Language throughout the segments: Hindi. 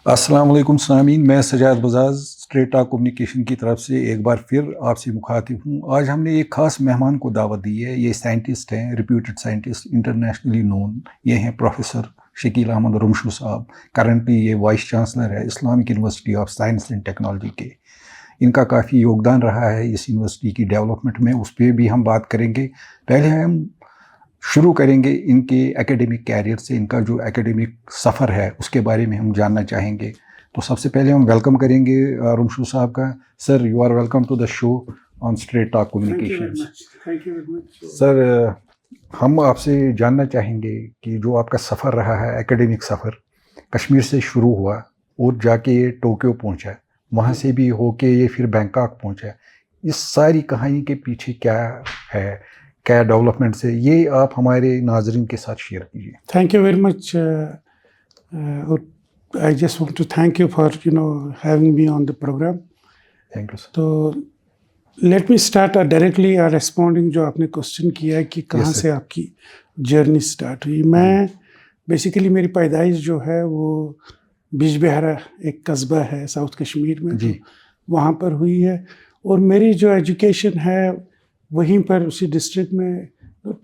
अस्सलाम वालेकुम सामीन, मैं Sajad Bajaj straight talk communication की तरफ से एक बार फिर आपसे मुखातिब हूँ। आज हमने एक ख़ास मेहमान को दावत दी है। ये साइंटिस्ट हैं, रिप्यूटेड साइंटिस्ट, इंटरनेशनली नोन। ये हैं प्रोफेसर शकील अहमद रुमशू साहब। करंटली ये वाइस चांसलर है Islamic university of science and technology के। इनका काफ़ी योगदान रहा है इस यूनिवर्सिटी की डेवलपमेंट में, उस पर भी हम बात करेंगे। पहले हम शुरू करेंगे इनके एकेडमिक कैरियर से। इनका जो एकेडमिक सफ़र है उसके बारे में हम जानना चाहेंगे। तो सबसे पहले हम वेलकम करेंगे रुमशू साहब का। Sir, you are welcome to the show on straight talk communication. Thank you very much sir, हम आपसे जानना चाहेंगे कि जो आपका सफ़र रहा है, एकेडमिक सफ़र, कश्मीर से शुरू हुआ और जाके ये टोक्यो पहुंचा, वहाँ से भी होके ये फिर बैंकॉक पहुंचा, इस सारी कहानी के पीछे क्या है, क्या डेवलपमेंट से, ये आप हमारे नाजरीन के साथ शेयर कीजिए। Thank you very much. I just want to thank you for having me on the programme. Thank you sir. तो let me start directly responding जो आपने क्वेश्चन किया है कि कहाँ से आपकी जर्नी स्टार्ट हुई। मैं बेसिकली मेरी पैदाइश जो है वो बिजबिहारा एक कस्बा है साउथ कश्मीर में, जी, तो वहाँ पर हुई है। और मेरी जो एजुकेशन है वहीं पर उसी डिस्ट्रिक्ट में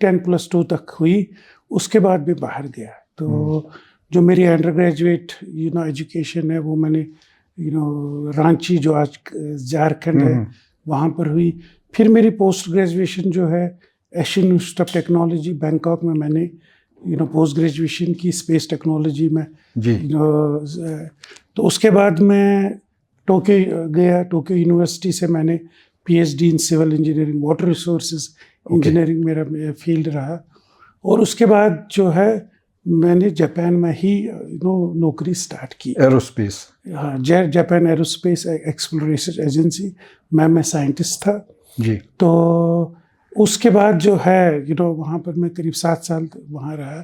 10+2 तक हुई। उसके बाद भी बाहर गया। तो जो मेरी अंडर ग्रेजुएट एजुकेशन है वो मैंने रांची जो आज झारखंड है वहाँ पर हुई। फिर मेरी पोस्ट ग्रेजुएशन जो है Asian institute of technology Bangkok में मैंने पोस्ट ग्रेजुएशन की स्पेस टेक्नोलॉजी में जी। तो उसके बाद मैं टोक्यो गया। टोक्यो यूनिवर्सिटी से मैंने PhD in civil engineering, water resources engineering मेरा फील्ड रहा। और उसके बाद जो है मैंने जापान में ही नौकरी स्टार्ट की, एरोस्पेस। हाँ, जापान एरोस्पेस एक्सप्लोरेशन एजेंसी में मैं साइंटिस्ट था जी। तो उसके बाद जो है वहाँ पर मैं करीब 7 साल वहाँ रहा।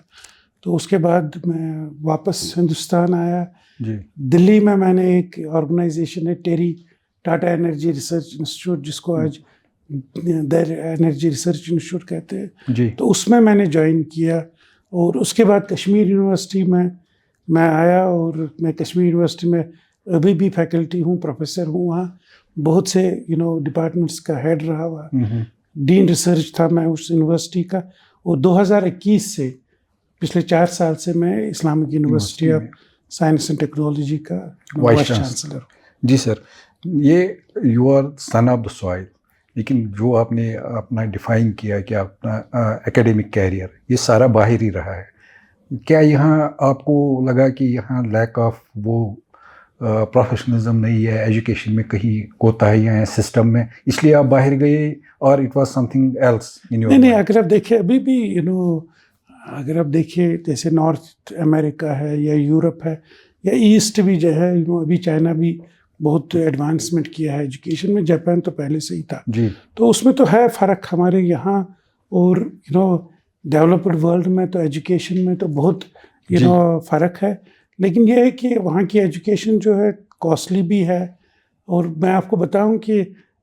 तो उसके बाद मैं वापस हिंदुस्तान आया जी। दिल्ली में मैंने एक ऑर्गेनाइजेशन है टेरी, टाटा एनर्जी रिसर्च इंस्टीट्यूट, जिसको आज देर एनर्जी रिसर्च इंस्टीट्यूट कहते हैं जी। तो उसमें मैंने ज्वाइन किया। और उसके बाद कश्मीर यूनिवर्सिटी में मैं आया और मैं कश्मीर यूनिवर्सिटी में अभी भी फैकल्टी हूँ, प्रोफेसर हूँ। वहाँ बहुत से डिपार्टमेंट्स का हेड रहा हुआ, डीन रिसर्च था मैं उस यूनिवर्सिटी का। और 2021 से पिछले 4 साल से मैं Islamic university of science and technology का वाइस चांसलर। जी सर, ये you are son of the soil, लेकिन जो आपने अपना डिफाइन किया कि अपना एकेडमिक कैरियर ये सारा बाहर ही रहा है, क्या यहाँ आपको लगा कि यहाँ लैक ऑफ वो प्रोफेशनलिज्म नहीं है, एजुकेशन में कहीं कोताहियाँ हैं सिस्टम में, इसलिए आप बाहर गए, और it was something else in your? नहीं, अगर आप देखिए अभी भी अगर आप देखिए जैसे नॉर्थ अमेरिका है या यूरोप है या ईस्ट भी जो है, अभी चाइना भी बहुत एडवांसमेंट किया है एजुकेशन में। जापान तो पहले से ही था जी। तो उसमें तो है फ़र्क हमारे यहाँ और डेवलप्ड वर्ल्ड में। तो एजुकेशन में तो बहुत फ़र्क है। लेकिन यह है कि वहाँ की एजुकेशन जो है कॉस्टली भी है। और मैं आपको बताऊं कि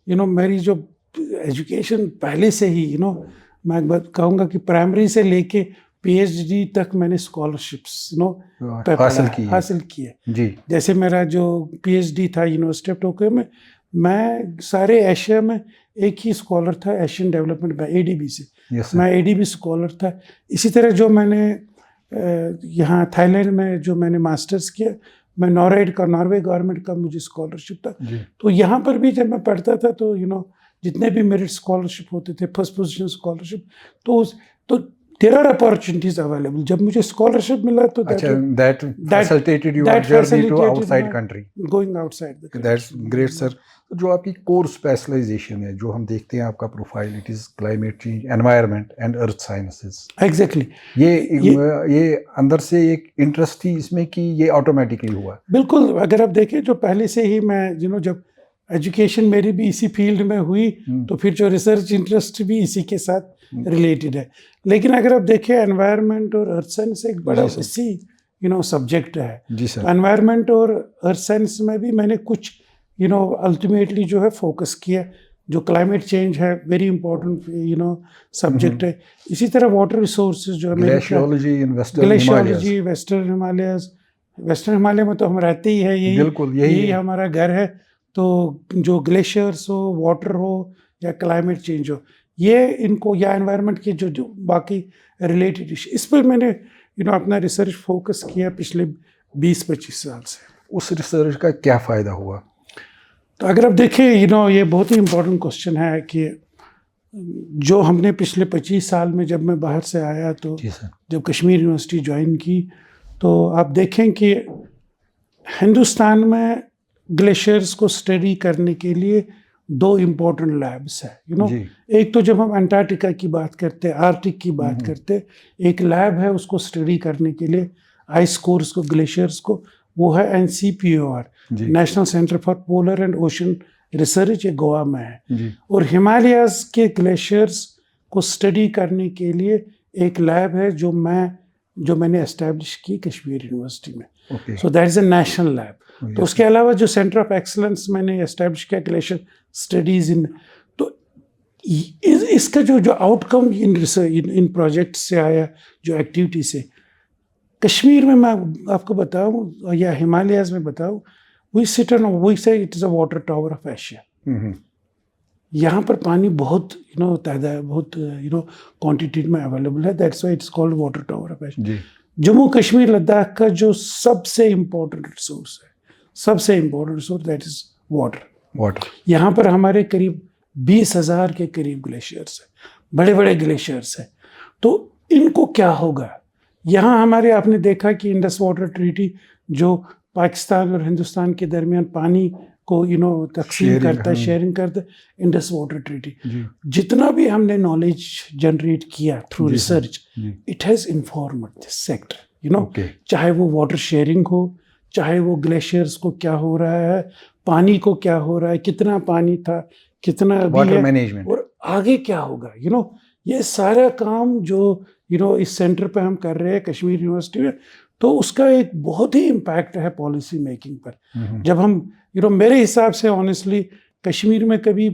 मेरी जो एजुकेशन पहले से ही मैं कहूँगा कि प्राइमरी से लेके पीएचडी तक मैंने स्कॉलरशिप्स हासिल किए जी। जैसे मेरा जो पीएचडी था यूनिवर्सिटी ऑफ टोक्यो में, मैं सारे एशिया में एक ही स्कॉलर था एशियन डेवलपमेंट बैंक एडीबी से। मैं एडीबी स्कॉलर था। इसी तरह जो मैंने यहाँ थाईलैंड में जो मैंने मास्टर्स किया, मैं नॉर्वे गवर्नमेंट का मुझे स्कॉलरशिप था। तो यहाँ पर भी जब मैं पढ़ता था तो जितने भी मेरिट स्कॉलरशिप होते थे, फर्स्ट पोजीशन स्कॉलरशिप, तो देयर आर अपॉर्चुनिटीज अवेलेबल। जब मुझे स्कॉलरशिप मिला तो that facilitated your journey to outside country, going outside the country. That's great sir. जो आपकी कोर स्पेशलाइजेशन है, जो हम देखते हैं आपका profile, it is climate change, environment and earth sciences. Exactly. ये अंदर से एक इंटरेस्ट थी इसमें कि ये ऑटोमेटिकली हुआ? बिल्कुल। अगर आप देखें जो पहले से ही मैं जब एजुकेशन मेरी भी इसी फील्ड में हुई तो फिर जो रिसर्च इंटरेस्ट भी इसी के साथ रिलेटेड है। लेकिन अगर आप देखें एनवायरनमेंट और अर्थ साइंस एक बड़ा इसी सब्जेक्ट है। जी सर। एनवायरनमेंट और अर्थ साइंस में भी मैंने कुछ अल्टीमेटली जो है फोकस किया। जो क्लाइमेट चेंज है वेरी इंपॉर्टेंट सब्जेक्ट है। इसी तरह वाटर रिसोर्सेज जो है glaciology, western Himalayas, western Himalaya में तो हम रहते ही है, यही बिल्कुल यही यही हमारा घर है। तो जो ग्लेशियर्स हो, वाटर हो या क्लाइमेट चेंज हो, ये इनको या एनवायरनमेंट के जो बाकी रिलेटेड इशू, इस पर मैंने अपना रिसर्च फोकस किया पिछले 20-25 साल से। उस रिसर्च का क्या फ़ायदा हुआ? तो अगर आप देखें ये बहुत ही इम्पोर्टेंट क्वेश्चन है कि जो हमने पिछले 25 साल में, जब मैं बाहर से आया तो जब कश्मीर यूनिवर्सिटी ज्वाइन की, तो आप देखें कि हिंदुस्तान में ग्लेशियर्स को स्टडी करने के लिए 2 इम्पोर्टेंट लैब्स है। एक तो जब हम अंटार्कटिका की बात करते हैं, आर्कटिक की बात करते हैं, एक लैब है उसको स्टडी करने के लिए आइस कोर्स को, ग्लेशियर्स को, वो है NCPOR, national centre for polar and ocean research, ये गोवा में है। और हिमालयाज के ग्लेशियर्स को स्टडी करने के लिए एक लैब है जो मैंने एस्टैब्लिश की कश्मीर यूनिवर्सिटी में। So that is a national lab. तो उसके अलावा जो सेंटर ऑफ एक्सलेंस मैंने एस्टैब्लिश किया ग्लेशियर स्टडीज इन, तो इसका जो आउटकम इन प्रोजेक्ट से आया, जो एक्टिविटी से, कश्मीर में मैं आपको बताऊं या हिमालयाज में बताऊं, वी से it is a water tower of Asia. यहाँ पर पानी बहुत तादाद, बहुत क्वांटिटी में अवेलेबल है, that's why it's called water tower of Asia. Jammu Kashmir Ladakh का जो सबसे इम्पोर्टेंट रिसोर्स है, सबसे important resource, that is water. यहाँ पर हमारे करीब 20,000 के करीब ग्लेशियर्स है, बड़े बड़े ग्लेशियर्स है। तो इनको क्या होगा? यहाँ हमारे, आपने देखा कि इंडस वाटर ट्रीटी जो पाकिस्तान और हिंदुस्तान के दरमियान पानी को तकसीम करता है, शेयरिंग करता है, इंडस वाटर ट्रीटी, जितना भी हमने नॉलेज जनरेट किया through research, it has informed this sector. चाहे वो वाटर शेयरिंग हो, चाहे वो ग्लेशियर्स को क्या हो रहा है, पानी को क्या हो रहा है, कितना पानी था, कितना वाटर मैनेजमेंट, और आगे क्या होगा। ये सारा काम जो इस सेंटर पे हम कर रहे हैं कश्मीर यूनिवर्सिटी में, तो उसका एक बहुत ही इम्पैक्ट है पॉलिसी मेकिंग पर। जब हम मेरे हिसाब से ऑनेस्टली कश्मीर में कभी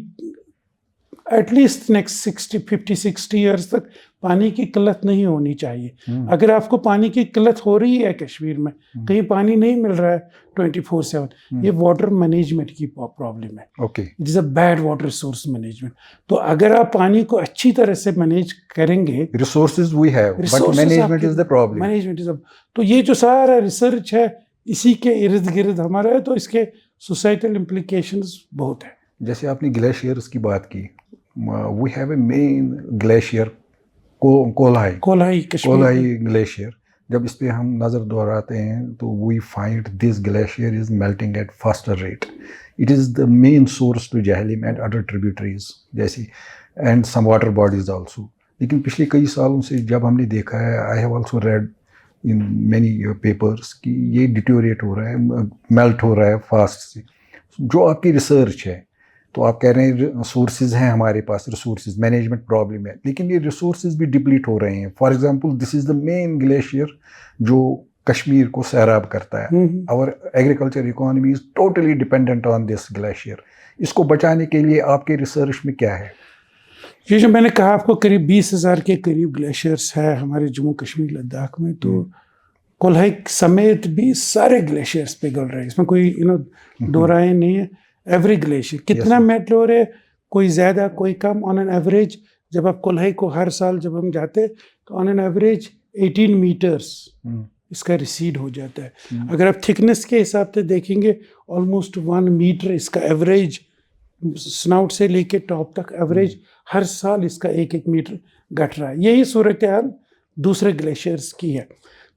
एटलीस्ट नेक्स्ट 50-60 ईयर्स तक पानी की किल्लत नहीं होनी चाहिए। अगर आपको पानी की किल्लत हो रही है कश्मीर में, कहीं पानी नहीं मिल रहा है 24/7, ये वाटर मैनेजमेंट की प्रॉब्लम है। It is a bad water resource management. तो अगर आप पानी को अच्छी तरह से मैनेज करेंगे, resources we have but management is the problem. Management is, तो ये जो सारा रिसर्च है इसी के इर्द गिर्द हमारा है, तो इसके सोसाइटल इम्प्लीकेशंस बहुत है। जैसे आपने ग्लेशियर्स की बात की, we have a main glacier Kolahoi glacier. जब इस पे हम नज़र दोहराते हैं तो we find this glacier is melting at faster rate. It is the main source to Jhelum and other tributaries जैसी and some water bodies also. लेकिन पिछले कई सालों से जब हमने देखा है, I have also read in many papers कि ये डिटोरिएट हो रहा है, मेल्ट हो रहा है फास्ट से। जो आपकी रिसर्च है, तो आप कह रहे हैं सोर्सेज हैं हमारे पास, रिसोर्सेज मैनेजमेंट प्रॉब्लम है, लेकिन ये रिसोर्सेज भी डिप्लीट हो रहे हैं। For example this is the main glacier जो कश्मीर को सैराब करता है। Our agriculture economy is totally dependent on this glacier. इसको बचाने के लिए आपके रिसर्च में क्या है? ये जो मैंने कहा आपको, करीब 20,000 के करीब ग्लेशियर्स है हमारे जम्मू कश्मीर लद्दाख में। तो कोल्हाई समेत भी सारे ग्लेशियर्स पिघल रहे हैं, इसमें कोई दो राय नहीं है। एवरी ग्लेशियर कितना मेल्ट हो रहे हैं, कोई ज़्यादा कोई कम, ऑन एन एवरेज जब आप कोल्हाई को हर साल जब हम जाते तो ऑन एन एवरेज 18 मीटर्स इसका रिसीड हो जाता है। अगर आप थिकनेस के हिसाब से देखेंगे, ऑलमोस्ट 1 मीटर इसका एवरेज, स्नाउट से लेके टॉप तक एवरेज हर साल इसका 1-1 मीटर घट रहा है। यही सूरत हाल दूसरे ग्लेशियर्स की है।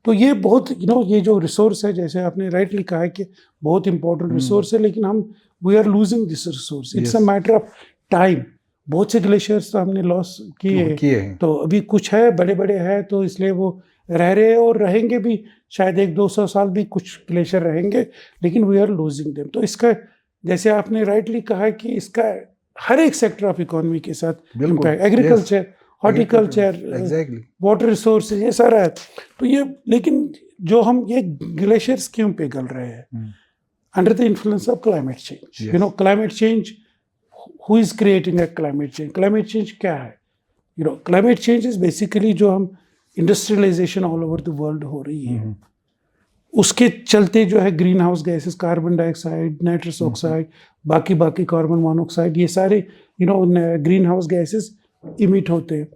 तो ये बहुत ये जो रिसोर्स है, जैसे आपने राइटली कहा है कि बहुत इंपॉर्टेंट रिसोर्स है, लेकिन हम we are losing this resource. It's a matter of time. बहुत से ग्लेशियर्स तो हमने लॉस किए हैं, तो अभी कुछ है बड़े बड़े हैं, तो इसलिए वो रह रहे हैं और रहेंगे भी, शायद 100-200 साल भी कुछ ग्लेशियर रहेंगे, लेकिन वी आर लूजिंग देम। तो इसका, जैसे आपने राइटली कहा कि इसका हर एक सेक्टर ऑफ इकोनॉमी के साथ impact, agriculture, horticulture, water resources, ये सारा है। तो ये, लेकिन जो हम ये ग्लेशियर्स क्यों पिघल रहे हैं? Under the influence of climate change. Climate change, who is creating a climate change? Climate change क्या है? क्लाइमेट चेंज इज बेसिकली जो हम industrialization all over the world हो रही है, उसके चलते जो है green house gases, carbon dioxide, nitrous oxide, बाकी कार्बन मोनोऑक्साइड, ये सारे ग्रीन हाउस गैसेस इमिट होते हैं।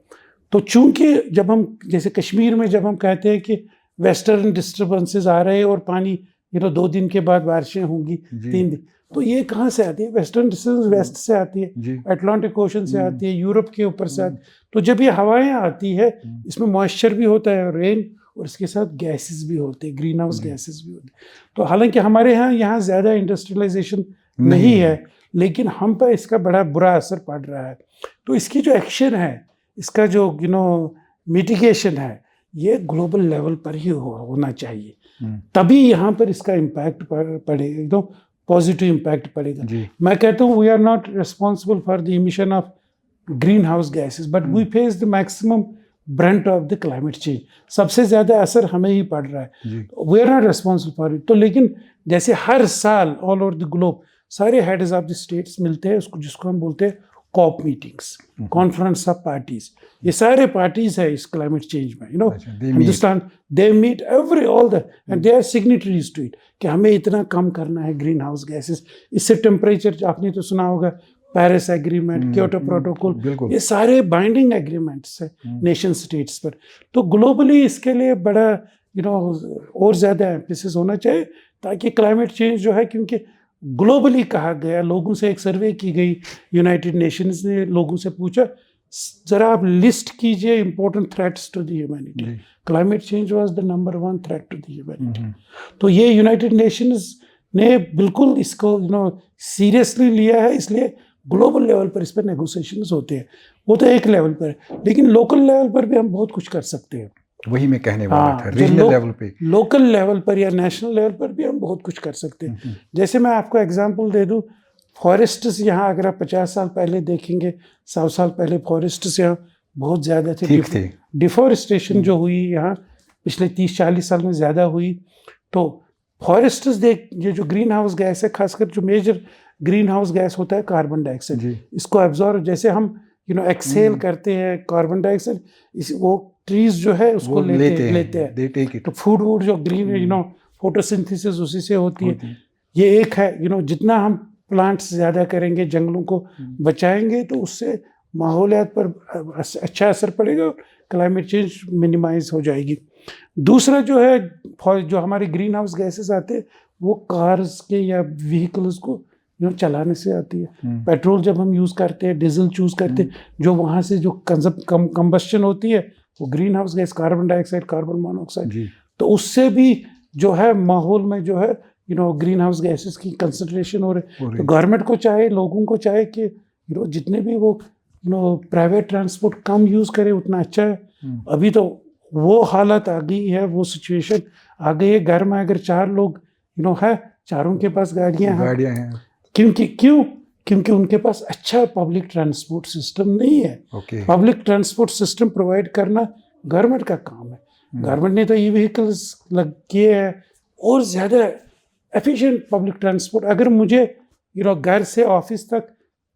तो चूंकि जब हम जैसे कश्मीर में जब हम कहते हैं कि वेस्टर्न डिस्टर्बेंसेस आ रहे हैं और पानी 2 दिन के बाद बारिशें होंगी, 3 दिन, तो ये कहाँ से आती है? वेस्टर्न डिस्टर्बेंस वेस्ट से आती है, अटलांटिक ओशन से आती है, यूरोप के ऊपर से आती है। तो जब ये हवाएं आती है, इसमें मॉइस्चर भी होता है, रेन, और इसके साथ गैसेस भी होते हैं, ग्रीन हाउस गैसेस भी होते हैं। तो हालांकि हमारे यहाँ ज़्यादा इंडस्ट्रियलाइजेशन नहीं है, लेकिन हम पर इसका बड़ा बुरा असर पड़ रहा है। तो इसकी जो एक्शन है, इसका जो मिटिगेशन है, ये ग्लोबल लेवल पर ही होना चाहिए, तभी यहाँ पर इसका इम्पैक्ट पड़ेगा, एकदम पॉजिटिव इम्पैक्ट पड़ेगा। मैं कहता हूँ we are not responsible for the emission of green house gases, but we face the maximum brunt of the climate change. सबसे ज़्यादा असर हमें ही पड़ रहा है, we are not responsible for it. तो लेकिन जैसे हर साल ऑल ओवर द ग्लोब सारे हेड्स ऑफ द स्टेट्स मिलते हैं, उसको जिसको हम बोलते हैं COP meetings, conference of parties, ये सारे पार्टीज है इस क्लाइमेट चेंज में, Hindustan, they meet every all the and they are signatories to it कि हमें इतना कम करना है ग्रीन हाउस गैसेस। इससे टेम्परेचर, आपने तो सुना होगा पेरिस एग्रीमेंट, क्योटो प्रोटोकॉल, ये सारे बाइंडिंग एग्रीमेंट्स है नेशन स्टेट्स पर। तो ग्लोबली इसके लिए बड़ा और ज़्यादा एम्फेसिस होना चाहिए, ताकि क्लाइमेट चेंज जो है, क्योंकि ग्लोबली कहा गया, लोगों से एक सर्वे की गई, यूनाइटेड नेशंस ने लोगों से पूछा जरा आप लिस्ट कीजिए important threats to the humanity, climate change was the number 1 threat to the humanity. तो ये यूनाइटेड नेशंस ने बिल्कुल इसको सीरियसली लिया है, इसलिए ग्लोबल लेवल पर इस पर नेगोशिएशंस होते हैं। वो तो एक लेवल पर है, लेकिन लोकल लेवल पर भी हम बहुत कुछ कर सकते हैं। वही मैं कहने वाला था, रीजनल लेवल पे, लोकल लेवल पर या नेशनल लेवल पर भी हम बहुत कुछ कर सकते हैं। जैसे मैं आपको एग्जांपल दे दूं, फॉरेस्ट्स यहाँ अगर आप 50 साल पहले देखेंगे, 100 साल पहले फॉरेस्ट्स यहाँ बहुत ज़्यादा थे। डिफॉरेस्टेशन जो हुई यहाँ पिछले 30-40 साल में ज़्यादा हुई। तो फॉरेस्ट्स ये जो ग्रीन हाउस गैस है, खासकर जो मेजर ग्रीन हाउस गैस होता है कार्बन डाइऑक्साइड, इसको एब्जॉर्ब, जैसे हम एक्सेल करते हैं कार्बन डाइऑक्साइड, वो ट्रीज जो है उसको लेते हैं। तो फूड वूड जो ग्रीन फोटोसिंथेसिस उसी से होती है। ये एक है, जितना हम प्लांट्स ज़्यादा करेंगे, जंगलों को बचाएंगे, तो उससे माहौलियात पर अच्छा असर पड़ेगा, क्लाइमेट चेंज मिनिमाइज हो जाएगी। दूसरा जो है, जो हमारे ग्रीन हाउस गैसेस आते हैं, वो कार्स के या व्हीकल्स को चलाने से आती है। पेट्रोल जब हम यूज़ करते हैं, डीजल चूज़ करते हैं, जो वहाँ से जो कंबस्शन होती है, वो green house gas, carbon dioxide, carbon monoxide, तो उससे भी जो है माहौल में जो है ग्रीन हाउस गैसेस की कंसंट्रेशन हो रही है। तो गवर्नमेंट को चाहे, लोगों को चाहे कि जितने भी वो प्राइवेट ट्रांसपोर्ट कम यूज़ करे, उतना अच्छा है। अभी तो वो हालत आ गई है, वो सिचुएशन आ गई है, घर में अगर 4 लोग है, चारों के पास गाड़ियाँ हैं। क्योंकि उनके पास अच्छा पब्लिक ट्रांसपोर्ट सिस्टम नहीं है। पब्लिक ट्रांसपोर्ट सिस्टम प्रोवाइड करना गवर्नमेंट का काम है। गवर्नमेंट ने तो ई व्हीकल्स किए हैं और ज़्यादा एफिशिएंट पब्लिक ट्रांसपोर्ट। अगर मुझे घर से ऑफिस तक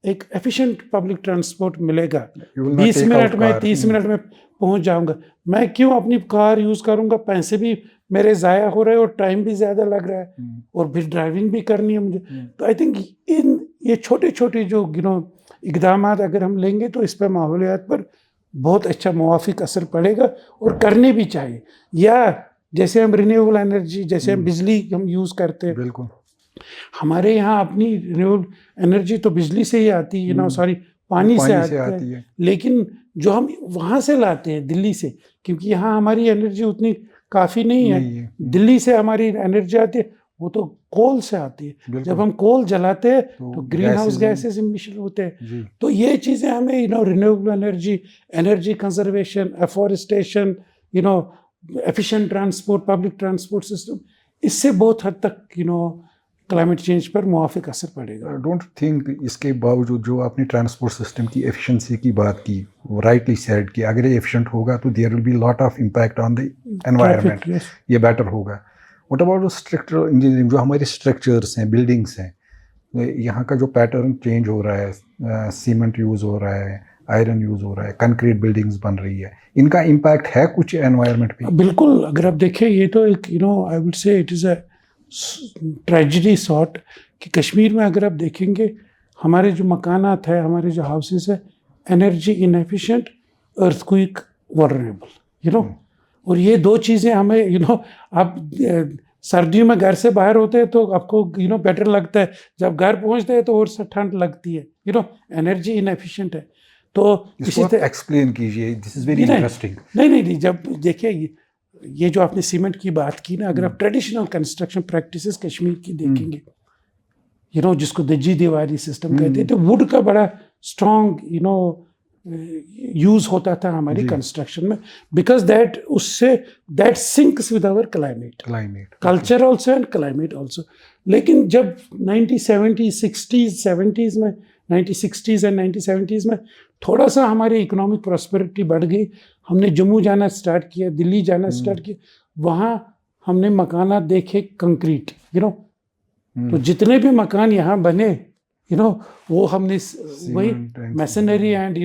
एक एफिशिएंट पब्लिक ट्रांसपोर्ट मिलेगा, 20 मिनट में, 30 मिनट में पहुंच जाऊंगा, मैं क्यों अपनी कार यूज़ करूंगा? पैसे भी मेरे ज़ाया हो रहे हैं और टाइम भी ज़्यादा लग रहा है, और फिर ड्राइविंग भी करनी है मुझे। तो आई थिंक ये छोटे छोटे जो इक़दाम अगर हम लेंगे, तो इस पर माहौलियात पर बहुत अच्छा मुवाफिक असर पड़ेगा, और करने भी चाहिए। या जैसे हम रिन्यूएबल एनर्जी, जैसे हम बिजली हम यूज़ करते हैं, बिल्कुल हमारे यहाँ अपनी रिन्यूएबल एनर्जी तो बिजली से ही आती है, सॉरी पानी से आती है। लेकिन जो हम वहाँ से लाते हैं दिल्ली से, क्योंकि यहाँ हमारी एनर्जी उतनी काफ़ी नहीं है। दिल्ली से हमारी एनर्जी आती है, वो तो कोल से आती है। जब हम कोल जलाते हैं तो ग्रीन हाउस गैसेस इमिशन होते हैं। तो ये चीज़ें हमें renewable energy, energy conservation, afforestation, efficient transport, public transport system, इससे बहुत हद तक क्लाइमेट चेंज पर मुआफिक असर पड़ेगा। डोंट थिंक इसके बावजूद जो आपने ट्रांसपोर्ट सिस्टम की एफिशिएंसी की बात की, राइटली सेड कि अगर ये एफिशिएंट होगा तो there will be lot of impact on the environment, ये बेटर होगा। व्हाट अबाउट स्ट्रक्चरल इंजीनियरिंग, जो हमारे स्ट्रक्चर्स हैं, बिल्डिंग्स हैं, यहाँ का जो पैटर्न चेंज हो रहा है, सीमेंट यूज़ हो रहा है, आयरन यूज हो रहा है, कंक्रीट बिल्डिंग्स बन रही है, इनका इम्पैक्ट है कुछ एनवायरनमेंट पे? बिल्कुल, अगर आप देखें ये तो एक I would say it is a tragedy sort कि कश्मीर में अगर आप देखेंगे हमारे जो मकानात है, हमारे जो हाउसेस है, एनर्जी इनएफिशिएंट, अर्थक्वेक वल्नरेबल, और ये दो चीज़ें हमें आप सर्दियों में घर से बाहर होते हैं तो आपको बेटर लगता है, जब घर पहुंचते हैं तो और से ठंड लगती है, एनर्जी इनएफिशिएंट है। तो इसको एक्सप्लेन कीजिए, दिस इज वेरी इंटरेस्टिंग। नहीं, जब देखिए ये जो आपने सीमेंट की बात की ना, अगर आप ट्रेडिशनल कंस्ट्रक्शन प्रैक्टिसेस कश्मीर की देखेंगे, जिसको दज्जी दीवारी सिस्टम कहते हैं, तो वुड का बड़ा स्ट्रॉन्ग यूज होता था हमारी कंस्ट्रक्शन में, because that syncs with our climate culture also and climate also. लेकिन जब 1970s 60s 70s में 1960s एंड 1970s में थोड़ा सा हमारी इकोनॉमिक प्रॉस्पेरिटी बढ़ गई, हमने जम्मू जाना स्टार्ट किया, दिल्ली जाना स्टार्ट किया, वहाँ हमने मकानात देखे कंक्रीट, तो जितने भी मकान यहाँ बने, वो हमने वही मैसनरी एंड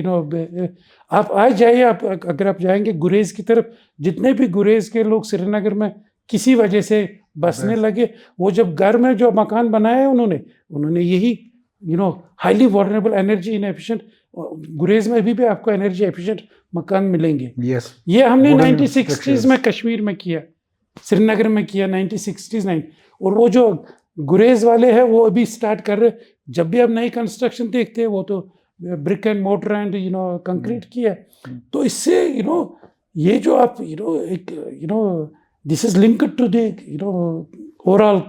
आप आज जाइए, आप अगर आप जाएंगे गुरेज की तरफ, जितने भी गुरेज के लोग श्रीनगर में किसी वजह से बसने लगे, वो जब घर में जो मकान बनाए उन्होंने यही हाईली वल्नरेबल, एनर्जी इनएफिशिएंट, गुरेज में भी आपको एनर्जी एफिशिएंट मकान मिलेंगे। ये हमने 1960s में कश्मीर में किया, श्रीनगर में किया 1960s 9, और वो जो गुरेज वाले हैं वो अभी स्टार्ट कर रहे। जब भी आप नई कंस्ट्रक्शन देखते हैं वो तो brick and mortar and concrete की है। तो इससे ये जो आप एक this is linked to the overall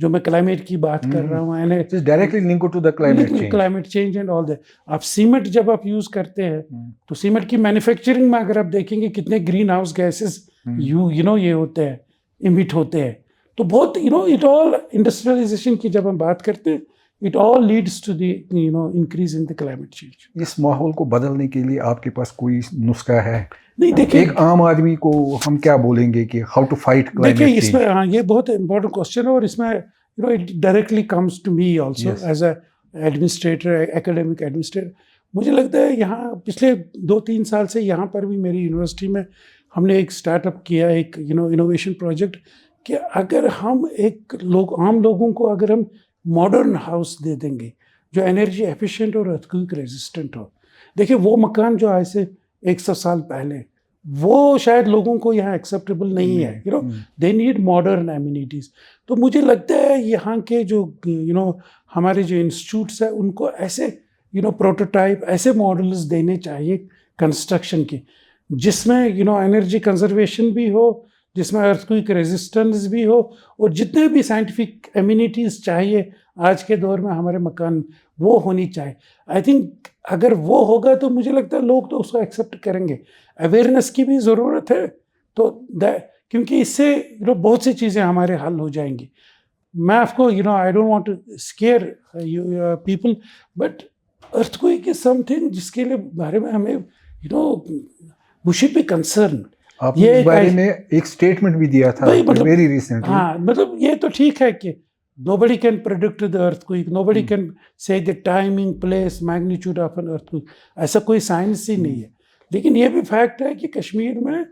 जो मैं क्लाइमेट की बात कर रहा हूँ, and directly linked to the climate change and all that. आप सीमेंट जब आप यूज करते हैं तो सीमेंट की मैन्युफैक्चरिंग में अगर आप देखेंगे कितने ग्रीन हाउस गैसेस ये होते हैं, इमिट होते हैं, तो बहुत इट ऑल इंडस्ट्रियलाइजेशन की जब हम बात करते हैं, it all leads to the increase in the climate change. इस माहौल को बदलने के लिए आपके पास कोई नुस्खा है? नहीं, देखिए एक आम आदमी को हम क्या बोलेंगे कि how to fight climate change? देखिए इसमें ये बहुत इंपॉर्टेंट क्वेश्चन है, और इसमें it directly comes to me also as a administrator, academic administrator. मुझे लगता है यहाँ पिछले 2-3 साल से यहाँ पर भी मेरी यूनिवर्सिटी में हमने एक स्टार्टअप किया, एक इनोवेशन प्रोजेक्ट, कि अगर हम आम लोगों को अगर हम मॉडर्न हाउस दे देंगे जो एनर्जी एफिशिएंट और अर्थक्वेक रेजिस्टेंट हो। देखिए वो मकान जो आज से 100 साल पहले, वो शायद लोगों को यहाँ एक्सेप्टेबल नहीं है, दे नीड मॉडर्न एमिनिटीज। तो मुझे लगता है यहाँ के जो हमारे जो इंस्टीट्यूट्स है उनको ऐसे प्रोटोटाइप, ऐसे मॉडल्स देने चाहिए कंस्ट्रक्शन के, जिसमें एनर्जी कंजर्वेशन भी हो, जिसमें अर्थक्वेक रेजिस्टेंस भी हो, और जितने भी साइंटिफिक एमिनिटीज़ चाहिए आज के दौर में हमारे मकान, वो होनी चाहिए। आई थिंक अगर वो होगा तो मुझे लगता है लोग तो उसको एक्सेप्ट करेंगे। अवेयरनेस की भी ज़रूरत है, तो क्योंकि इससे बहुत सी चीज़ें हमारे हल हो जाएंगी। मैं आपको I don't want to scare people, but earthquake is something जिसके लिए बारे में हमें वी शुड बी कंसर्न। आपने इस बारे में एक स्टेटमेंट भी दिया था वेरी रिसेंटली। हाँ, मतलब ये तो ठीक है कि nobody can predict the earthquake, nobody can say the timing, place, magnitude of an earthquake, ऐसा कोई साइंस ही नहीं है। लेकिन ये भी फैक्ट है कि कश्मीर में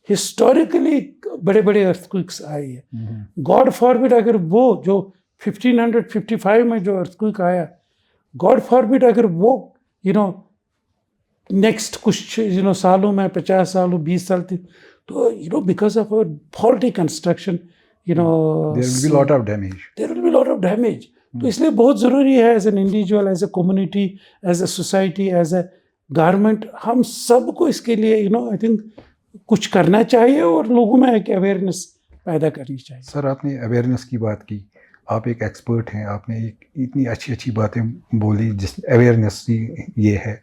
हिस्टोरिकली बड़े बड़े अर्थक्वेक्स आए हैं। गॉड फॉरबिड अगर वो जो 1555 में जो अर्थक्वेक आया, गॉड फॉरबिड अगर वो नेक्स्ट कुछ सालों में 50 सालों 20 साल तक, तो because of our faulty construction there will be lot of damage. तो इसलिए बहुत ज़रूरी है as an individual, as a community, as a society, as a government, हम सबको इसके लिए आई थिंक कुछ करना चाहिए और लोगों में एक अवेयरनेस पैदा करनी चाहिए। सर, आपने अवेयरनेस की बात की, आप एक एक्सपर्ट हैं, आपने एक इतनी अच्छी बातें बोली जिस अवेयरनेस ये है,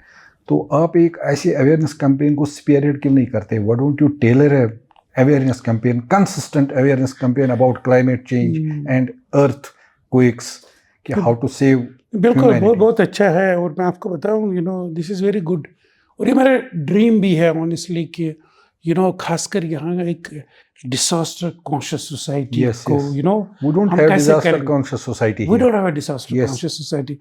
तो आप एक ऐसे अवेयरनेस कैंपेन को स्पीयरहेड क्यों नहीं करते? Why don't you tailor a awareness campaign, consistent awareness campaign about climate change and earthquakes, कि how to save बिल्कुल, बहुत अच्छा है। और मैं आपको बताऊं दिस इज़ वेरी गुड, और ये मेरा ड्रीम भी है ऑनेस्टली कि खासकर यहाँ एक डिसास्टर कॉन्शियस सोसाइटी को we don't have disaster conscious society, we don't have a disaster conscious society।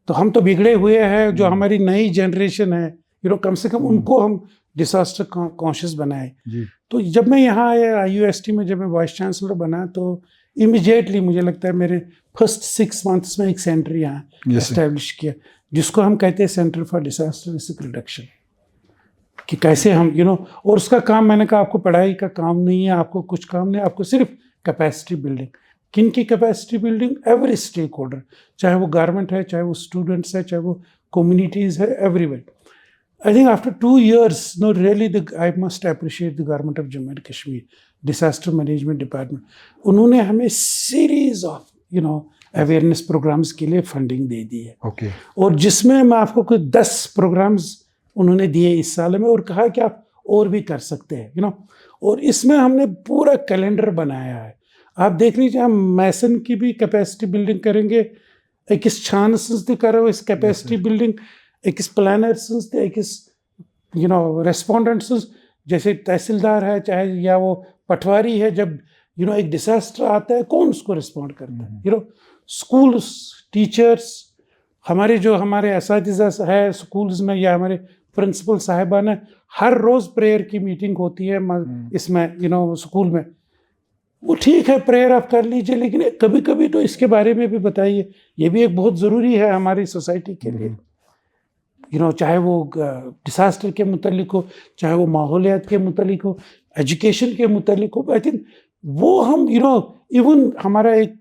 तो हम तो बिगड़े हुए हैं, जो हमारी नई जनरेशन है कम से कम उनको हम डिसास्टर कॉन्शियस बनाए। जी। तो जब मैं यहाँ आया IUST में, जब मैं वाइस चांसलर बना, तो इमीडिएटली मुझे लगता है मेरे फर्स्ट 6 मंथ्स में एक सेंटर यहाँ एस्टेब्लिश किया, जिसको हम कहते हैं centre for disaster risk reduction, कि कैसे हम और उसका काम, मैंने कहा आपको पढ़ाई का काम नहीं है, आपको कुछ काम नहीं, आपको सिर्फ कैपेसिटी बिल्डिंग। किन की capacity building? Every stakeholder, चाहे वो गवर्नमेंट है, चाहे वो स्टूडेंट्स है, चाहे वो कम्युनिटीज़ है, everywhere. I think after 2 years, no, really, I must appreciate the government of Jammu and Kashmir, disaster management department. उन्होंने हमें series of awareness programs के लिए funding दे दी है। Okay. और जिसमें मैं आपको कुछ 10 programs उन्होंने दिए इस साल में, और कहा कि आप और भी कर सकते हैं, और इसमें हमने पूरा कैलेंडर बनाया है। आप देख लीजिए, हम मैसन की भी कैपेसिटी बिल्डिंग करेंगे, एक छान संस्था कर रहे हो इस कैपेसिटी बिल्डिंग, एक प्लानर संस्था, एक रेस्पोंडेंट संस्था, जैसे तहसीलदार है चाहे या वो पटवारी है, जब एक डिसास्टर आता है कौन उसको रिस्पॉन्ड करता है? स्कूल्स, टीचर्स, हमारे असातिज़ा है स्कूल्स में, या हमारे प्रिंसिपल साहिबान है, हर रोज़ प्रेयर की मीटिंग होती है इसमें स्कूल में। वो ठीक है, प्रेयर आप कर लीजिए, लेकिन कभी कभी तो इसके बारे में भी बताइए, ये भी एक बहुत ज़रूरी है हमारी सोसाइटी के लिए। चाहे वो डिसास्टर के मुतालिक हो, चाहे वो माहौलियात के मुतालिक हो, एजुकेशन के मुतालिक हो। आई थिंक वो हम इवन हमारा एक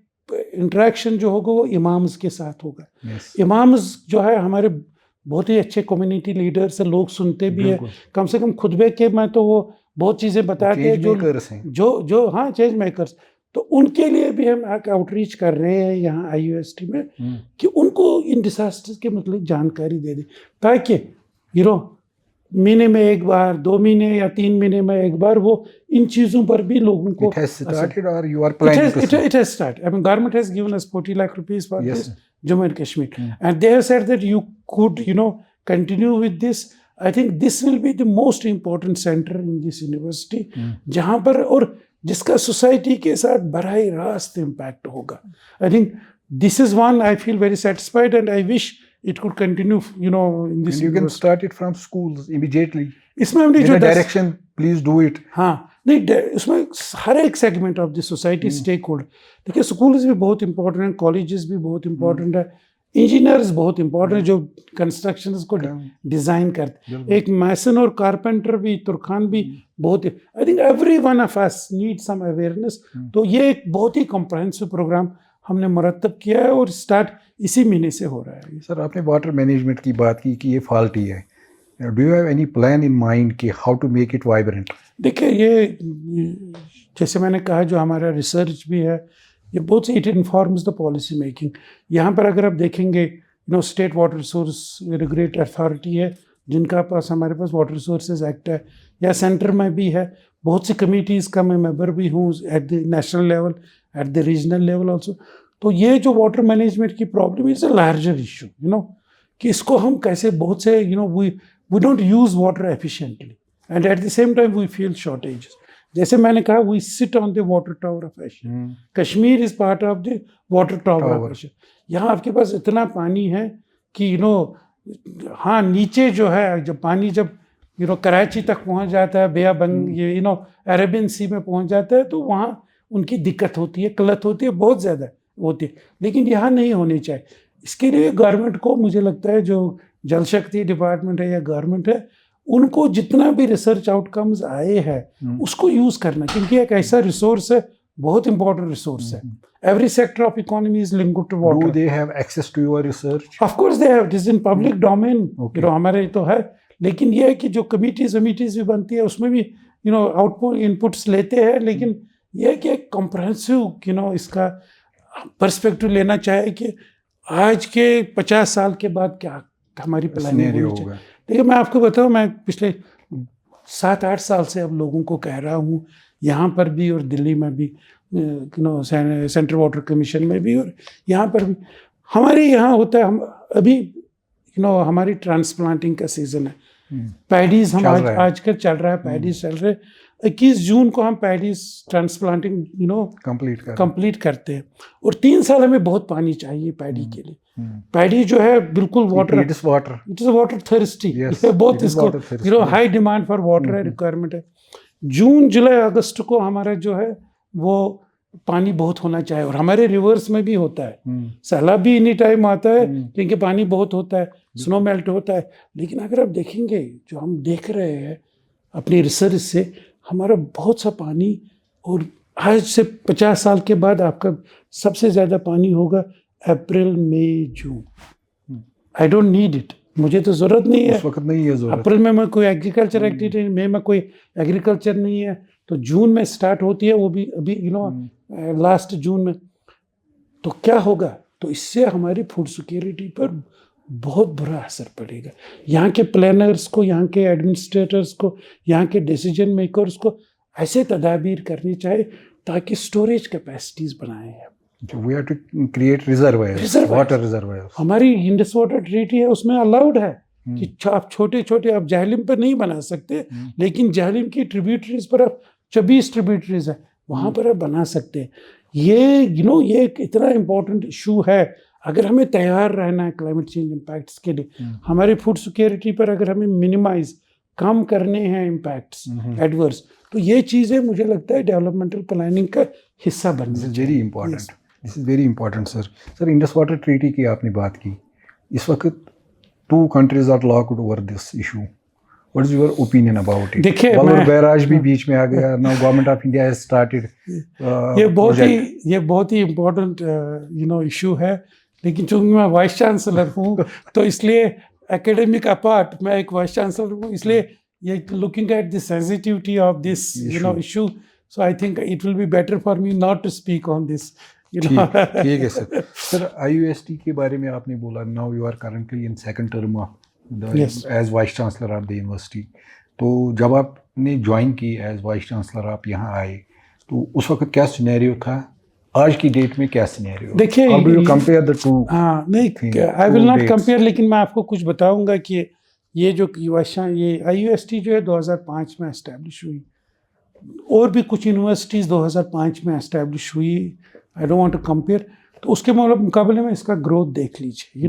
इंटरेक्शन जो होगा वो इमाम्स के साथ होगा। इमाम्स जो है हमारे बहुत ही अच्छे कम्युनिटी लीडर्स हैं, लोग सुनते भी है, कम से कम खुतबे के में तो वो बहुत चीज़ें बताते हैं जो हाँ चेंज मेकर्स। तो उनके लिए भी हम आउटरीच कर रहे हैं यहाँ IUST में, कि उनको इन डिसास्टर्स के मतलब जानकारी दे दें, ताकि महीने में एक बार, 2 महीने या 3 महीने में एक बार वो इन चीज़ों पर भी लोगों को। It has started or you are planning to start? It has started. I mean, government has given us 40 lakh rupees for this Jammu and Kashmir, and they have said that you could continue with this. I think this will be the most important center in this university, जहाँ पर और जिसका सोसाइटी के साथ बराह रास्त इम्पैक्ट होगा। आई think this is one I feel very satisfied and I wish it could continue, in this. And you can start it from schools immediately. इसमें हमने जो direction, please do it. हाँ, नहीं, उसमें हर एक segment of the society stakeholder. देखिए, स्कूल्स भी बहुत इंपॉर्टेंट हैं, कॉलेजेस भी बहुत इंपॉर्टेंट है, इंजीनियर्स बहुत इंपॉर्टेंट है जो कंस्ट्रक्शन को डिज़ाइन करते। एक मैसन और कारपेंटर भी, तुरखान भी बहुत। I think every one of us need some awareness. तो ये एक बहुत ही कॉम्प्रहेंसिव प्रोग्राम हमने मुरतब किया है और स्टार्ट इसी महीने से हो रहा है। सर, आपने वाटर मैनेजमेंट की बात की कि ये फॉल्टी है। Do you have any plan in mind कि how to make it vibrant? देखिए, ये जैसे मैंने कहा, जो हमारा रिसर्च भी है, ये बहुत it informs the policy making. यहाँ पर अगर आप देखेंगे, state water resource regulatory authority है, जिनका पास हमारे पास वाटर रिसोर्सेज एक्ट है, या सेंटर में भी है। बहुत सी कमेटीज़ का मैं मेंबर भी हूँ, at the national level, at the regional level also. तो ये जो वाटर मैनेजमेंट की problem is a larger issue, कि इसको हम कैसे, बहुत से we don't use water efficiently and at the same time we feel shortage. जैसे मैंने कहा, we sit on the water tower of Asia. Kashmir is part of the water tower of Asia. यहाँ आपके पास इतना पानी है कि हाँ, नीचे जो है, जब पानी जब कराची तक पहुँच जाता है, बे ऑफ बंगाल, अरेबियन सी में पहुँच जाता है, तो वहाँ उनकी दिक्कत होती है, किल्लत होती है, बहुत ज़्यादा होती है। लेकिन यहाँ नहीं होनी चाहिए। इसके लिए गवर्नमेंट को, मुझे लगता है, जो जल शक्ति डिपार्टमेंट है या गवर्नमेंट है, उनको जितना भी रिसर्च आउटकम्स आए हैं उसको यूज़ करना, क्योंकि एक ऐसा रिसोर्स है, बहुत इंपॉर्टेंट रिसोर्स है। Every sector of economy is linked to water. Do they have access to your research? Of course they have. It is in public domain. हमारे तो है, लेकिन ये है कि जो कमिटीज भी बनती है, उसमें भी आउटपुट इनपुट्स लेते हैं, लेकिन यह है कि एक कॉम्प्रहेंसिव इसका पर्सपेक्टिव लेना चाहे कि आज के 50 साल के बाद क्या हमारी प्लानिंग होनी चाहिए। देखिए, मैं आपको बताऊं, मैं पिछले 7-8 साल से अब लोगों को कह रहा हूँ, यहाँ पर भी और दिल्ली में भी, सेंट्रल वाटर कमीशन में भी और यहाँ पर भी, हमारे यहाँ होता है, हम अभी हमारी ट्रांसप्लांटिंग का सीज़न है। पैडीज हम चल रहा है। आजकल चल रहा है, पैडीज चल रहे हैं। 21 जून को हम पैडीज ट्रांसप्लांटिंग कंप्लीट करते हैं, और 3 साल हमें बहुत पानी चाहिए पैडी के लिए। पैडी जो है बिल्कुल water, it is water thirsty, बहुत इसको हाई डिमांड फॉर वाटर है, रिक्वायरमेंट है। जून जुलाई अगस्त को हमारा जो है वो पानी बहुत होना चाहिए, और हमारे रिवर्स में भी होता है। सैलाब भी इन्हीं टाइम आता है क्योंकि पानी बहुत होता है, स्नो मेल्ट होता है। लेकिन अगर आप देखेंगे, जो हम देख रहे हैं अपनी रिसर्च से, हमारा बहुत सा पानी, और आज से 50 साल के बाद आपका सबसे ज़्यादा पानी होगा अप्रैल मई जून। आई डोंट नीड इट, मुझे तो ज़रूरत नहीं है, उस वक्त नहीं है ज़रूरत। अप्रैल में मैं कोई एग्रीकल्चर एक्टिविटी, मई में कोई एग्रीकल्चर नहीं है, तो जून में स्टार्ट होती है, वो भी अभी लास्ट जून में। तो क्या होगा? तो इससे हमारी फूड सिक्योरिटी पर बहुत बुरा असर पड़ेगा। यहाँ के प्लानर्स को, यहाँ के एडमिनिस्ट्रेटर्स को, यहाँ के डिसीजन मेकर्स को ऐसे तदाबीर करनी चाहिए ताकि स्टोरेज कैपेसिटीज बनाएं। We have to create reservoirs, water reservoirs. हमारी इंडस वाटर ट्रीटी है, उसमें अलाउड है कि आप छोटे छोटे, आप जहलिम पर नहीं बना सकते, लेकिन जहलिम की ट्रिब्यूटरीज पर आप 24 ट्रिब्यूटरीज है, वहाँ पर आप बना सकते हैं। ये ये एक इतना इम्पोर्टेंट इशू है। अगर हमें तैयार रहना है क्लाइमेट चेंज इम्पैक्ट्स के लिए, हमारी फूड सिक्योरिटी पर अगर हमें मिनिमाइज, कम करने हैं इम्पैक्ट्स एडवर्स, तो ये चीज़ें मुझे लगता है डेवलपमेंटल प्लानिंग का हिस्सा बननी चाहिए। Very important, this is very important sir. Sir, Indus water treaty की आपने बात की, इस वक्त 2 countries are locked over this issue. What is your opinion about it? देखिए, बलूर बैराज भी बीच में आ गया, now government of India has started. ये बहुत ही इम्पोर्टेंट इशू है, लेकिन चूंकि मैं वाइस चांसलर हूँ तो इसलिए एकेडमिक अपार्ट मैं एक वाइस चांसलर हूँ, इसलिए ये looking at the sensitivity of this issue, so I think it will be better for me not to speak on this. ठीक है सर। सर, IUST के बारे में आपने बोला, now you are currently in second term as vice chancellor of the university. तो जब आपने ज्वाइन की एज वाइस चांसलर, आप यहाँ आए, तो उस वक्त क्या सिनेरियो था, आज की डेट में क्या सिनेरियो? देखिए, कंपेयर द टू। हाँ, नहीं, आई विल नॉट कंपेयर, लेकिन मैं आपको कुछ बताऊंगा कि ये जो ये IUST जो है 2005 में एस्टेब्लिश हुई, और भी कुछ यूनिवर्सिटीज़ 2005 में एस्टेब्लिश हुई। I don't want to compare, तो उसके मुकाबले में इसका ग्रोथ देख लीजिए,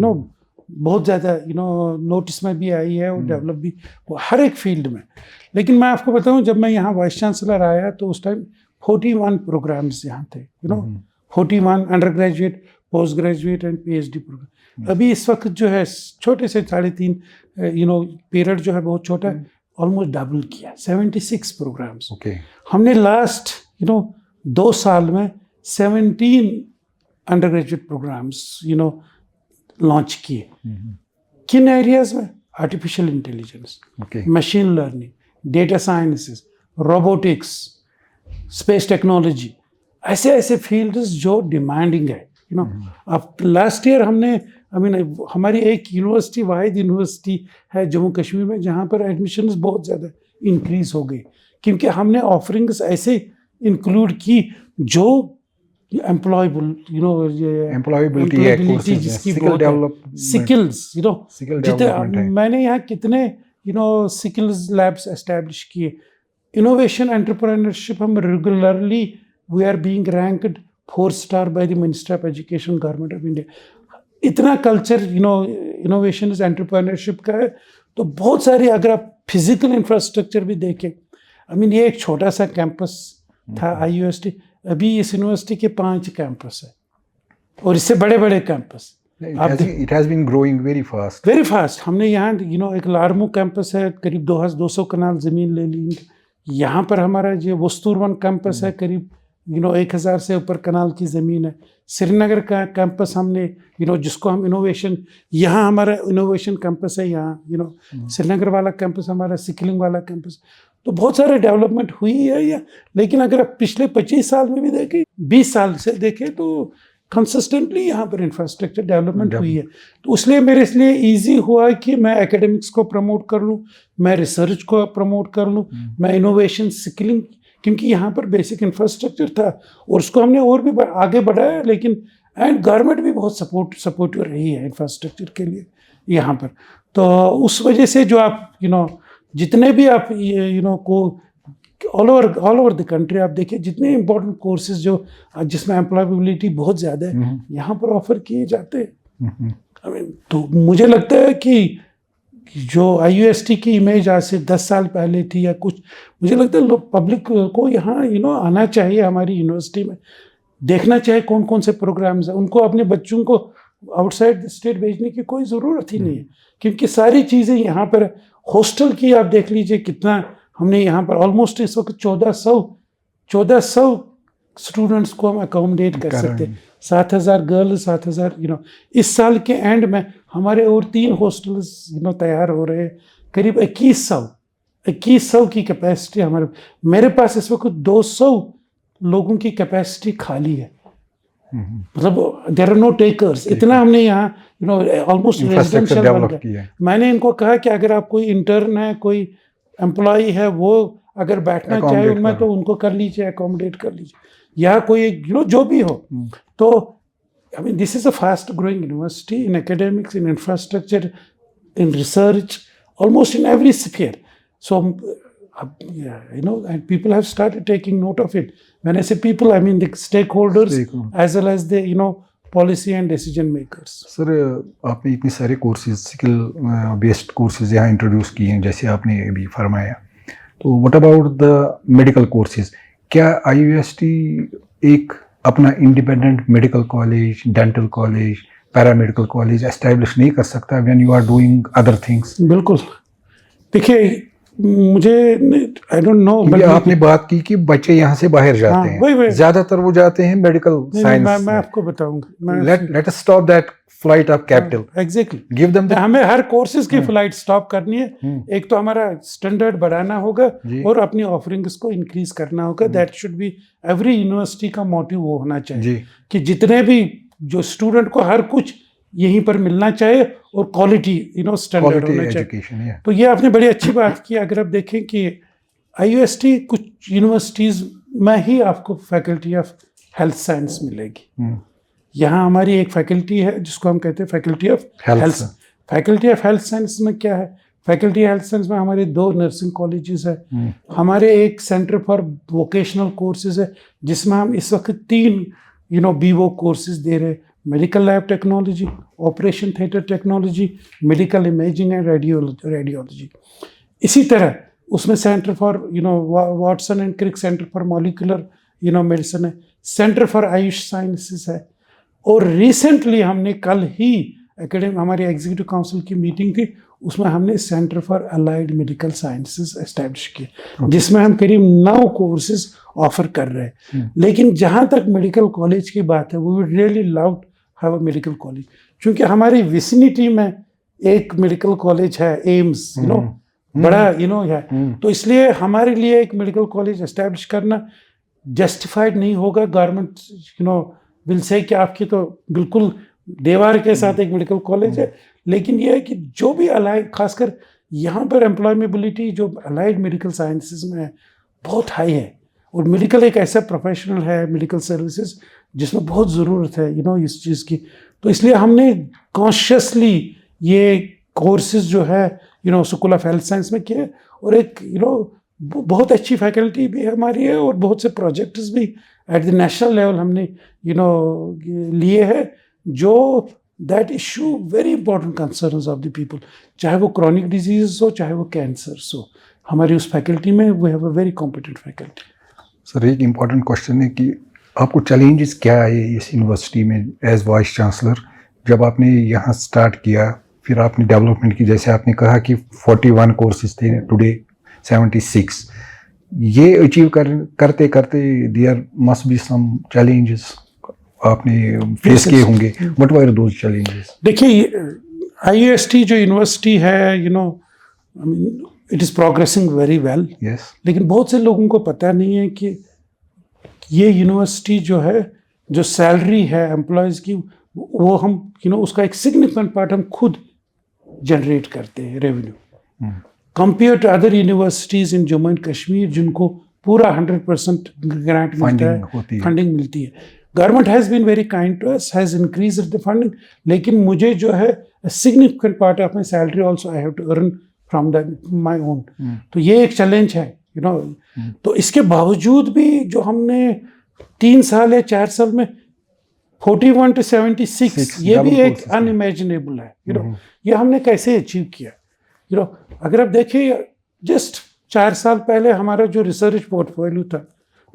बहुत ज़्यादा नोटिस में भी आई है, और डेवलप भी हर एक फील्ड में। लेकिन मैं आपको बताऊं, जब मैं यहाँ वाइस चांसलर आया तो उस टाइम 41 प्रोग्राम्स यहाँ थे, 41 undergraduate, postgraduate and PhD programme. अभी इस वक्त जो है छोटे से 3.5 पीरियड जो है बहुत छोटा है, ऑलमोस्ट डबल किया, 76 प्रोग्राम्स। हमने लास्ट 2 साल में 17 अंडर ग्रेजुएट प्रोग्राम्स लॉन्च किए। किन एरियाज में? Artificial intelligence, machine learning, data sciences, robotics, space technology, ऐसे फील्ड्स जो डिमांडिंग है। अब लास्ट ईयर हमने हमारी एक यूनिवर्सिटी, वाहिद यूनिवर्सिटी है जम्मू कश्मीर में, जहाँ पर एडमिशन्स बहुत ज़्यादा इंक्रीज हो गई, क्योंकि हमने ऑफरिंग्स ऐसे इंक्लूड की जो एम्प्लॉयबिलिटी जिसकी स्किल्स, मैंने यहाँ कितने स्किल्स लैब्स एस्टैब्लिश किए। इनोवेशन एंटरप्रेन्योरशिप हम regularly we are being ranked 4 star by the minister of education, government of India. इतना कल्चर इनोवेशन एंटरप्रेन्योरशिप का है। तो बहुत सारे, अगर आप फिजिकल इंफ्रास्ट्रक्चर भी देखें, ये एक छोटा सा कैंपस था IUST, अभी इस यूनिवर्सिटी के 5 कैंपस है, और इससे बड़े बड़े campus. It has been growing very fast. Very fast. हमने यहाँ एक लारमू कैंपस है, करीब 200 कनाल ज़मीन ले ली। यहाँ पर हमारा जो वस्तूरवन कैंपस है, करीब 1000 से ऊपर कनाल की ज़मीन है। श्रीनगर का कैंपस हमने जिसको हम इनोवेशन, यहाँ हमारा इनोवेशन कैंपस है, यहाँ श्रीनगर वाला कैंपस हमारा, सिकलिंग वाला कैंपस। तो बहुत सारे डेवलपमेंट हुई है या, लेकिन अगर आप पिछले 25 साल में भी देखें, 20 साल से देखें, तो कंसिस्टेंटली यहाँ पर इंफ्रास्ट्रक्चर डेवलपमेंट हुई है। तो इसलिए मेरे लिए ईजी हुआ कि मैं एकेडमिक्स को प्रमोट कर लूँ, मैं रिसर्च को प्रमोट कर लूँ, मैं इनोवेशन, स्किलिंग, क्योंकि यहाँ पर बेसिक इंफ्रास्ट्रक्चर था और उसको हमने और भी आगे बढ़ाया। लेकिन एंड गवर्नमेंट भी बहुत सपोर्टिव रही है इंफ्रास्ट्रक्चर के लिए। यहाँ पर। तो उस वजह से जो आप जितने भी आप को ऑल ओवर द कंट्री आप देखिए, जितने इंपॉर्टेंट कोर्सेज जो जिसमें एम्प्लॉयबिलिटी बहुत ज़्यादा है यहाँ पर ऑफर किए जाते हैं। तो मुझे लगता है कि जो IUST की इमेज आज से 10 साल पहले थी या कुछ, मुझे लगता है पब्लिक को यहाँ आना चाहिए, हमारी यूनिवर्सिटी में देखना चाहिए कौन कौन से प्रोग्राम्स हैं। उनको अपने बच्चों को आउटसाइड स्टेट भेजने की कोई ज़रूरत ही नहीं है, क्योंकि सारी चीज़ें यहाँ पर। हॉस्टल की आप देख लीजिए कितना हमने यहाँ पर ऑलमोस्ट इस वक्त 1400 स्टूडेंट्स को हम अकोमोडेट कर सकते हैं। 7000 गर्ल्स, 7000 इस साल के एंड में हमारे और 3 हॉस्टल्स तैयार हो रहे हैं। करीब 2100 की कैपेसिटी हमारे। मेरे पास इस वक्त 200 लोगों की कैपेसिटी खाली है, मतलब देयर आर नो टेकर्स। इतना हमने यहाँ ऑलमोस्ट रेजिडेंशियल बन गया। मैंने इनको कहा कि अगर आप कोई इंटर्न है, कोई एम्प्लॉय है, वो अगर बैठना चाहे उनमें तो उनको कर लीजिए, अकोमोडेट कर लीजिए, या कोई जो भी हो। तो I mean this is a fast growing university in academics, in infrastructure, in research, almost in every sphere. So and people have started taking note of it. When I say people, I mean the stakeholders as well as the policy and decision makers. Sir, आपने इतने सारे कोर्सेज, स्किल बेस्ड कोर्सेज यहाँ इंट्रोड्यूस किए हैं, जैसे आपने अभी फरमाया। तो what about the medical courses? क्या IUST एक अपना independent medical college, dental college, paramedical college establish नहीं कर सकता when you are doing other things? बिल्कुल। देखिए, मुझे आई डोंट नो, आपने बात की कि बच्चे यहाँ से बाहर जाते हैं, ज्यादातर वो जाते हैं मेडिकल साइंस। मैं आपको बताऊंगा। Let us stop that flight of capital. Exactly, give them. हमें हर कोर्सेज की फ्लाइट स्टॉप करनी है। एक तो हमारा स्टैंडर्ड बढ़ाना होगा और अपनी ऑफरिंग्स को इंक्रीज करना होगा। That should be every university का मोटिव वो होना चाहिए कि जितने भी जो स्टूडेंट को हर कुछ यहीं पर मिलना चाहिए और क्वालिटी स्टैंडर्ड होना चाहिए। तो ये आपने बड़ी अच्छी बात की। अगर आप देखें कि IUST कुछ यूनिवर्सिटीज़ में ही आपको फैकल्टी ऑफ हेल्थ साइंस मिलेगी। यहाँ हमारी एक फैकल्टी है जिसको हम कहते हैं faculty of health. Faculty of health science में क्या है? फैकल्टी हेल्थ साइंस में हमारे 2 नर्सिंग कॉलेजेस है, हमारे एक सेंटर फॉर वोकेशनल कोर्सेज है जिसमें हम इस वक्त 3 BVOC कोर्सेज दे रहे हैं। Medical lab technology, operation theatre technology, medical imaging and radiology. इसी तरह उसमें centre for Watson and Crick centre for molecular medicine है, सेंटर फॉर आयुष साइंसेस है। और रिसेंटली हमने कल ही हमारी एग्जीक्यूटिव काउंसिल की मीटिंग थी, उसमें हमने centre for allied medical sciences establish किए, जिसमें हम करीब 9 कोर्सेज ऑफर कर रहे हैं। लेकिन जहाँ तक मेडिकल कॉलेज की बात है, we would really love have a medical college, क्योंकि हमारी विसिनिटी में एक मेडिकल कॉलेज है, एम्स बड़ा है। तो इसलिए हमारे लिए एक मेडिकल कॉलेज एस्टैब्लिश करना जस्टिफाइड नहीं होगा। गवर्नमेंट विल से कि आपकी तो बिल्कुल देवार के साथ एक मेडिकल कॉलेज है, लेकिन यह है कि जो भी अलाइड, खासकर यहाँ पर एम्प्लॉयमेबिलिटी जो अलाइड मेडिकल साइंसेज में है बहुत हाई है। और मेडिकल एक ऐसा प्रोफेशनल है, मेडिकल सर्विसेज, जिसमें बहुत ज़रूरत है इस चीज़ की। तो इसलिए हमने कॉन्शियसली ये कोर्सेज जो है स्कूल ऑफ हेल्थ साइंस में किए। और एक बहुत अच्छी फैकल्टी भी हमारी है और बहुत से प्रोजेक्ट्स भी एट द नेशनल लेवल हमने लिए हैं, जो that issue very important concerns of the people, चाहे वो क्रॉनिक डिजीज हो, चाहे वो कैंसर्स हो। हमारी उस फैकल्टी में we have a very competent faculty. Sir, एक इम्पॉर्टेंट क्वेश्चन है कि आपको चैलेंजेस क्या आए इस यूनिवर्सिटी में एज वाइस चांसलर, जब आपने यहाँ स्टार्ट किया, फिर आपने डेवलपमेंट की? जैसे आपने कहा कि 41 कोर्सेज थे, टुडे 76। ये अचीव करते करते there must be some challenges आपने फेस किए होंगे। What were those challenges? देखिए, IUST जो यूनिवर्सिटी है it is progressing very well. लेकिन बहुत से लोगों को पता नहीं है कि ये यूनिवर्सिटी जो है, जो सैलरी है एम्प्लॉयज़ की, वो हम उसका एक सिग्निफिकेंट पार्ट हम खुद जनरेट करते हैं revenue, compare to other universities in Jammu and Kashmir जिनको पूरा 100% ग्रांट मिलता है, फंडिंग मिलती है। Government has been very kind to us, has increased the funding. लेकिन मुझे जो है significant part of my salary also I have to earn from my own. तो ये एक चैलेंज है, यू नो। तो इसके बावजूद भी जो हमने 3 साल या 4 साल में 41 to 76, ये भी एक अनइमेजिनेबल है, यू नो। ये हमने कैसे अचीव किया, यू नो। अगर आप देखिए, जस्ट 4 साल पहले हमारा जो रिसर्च पोर्टफोलियो था,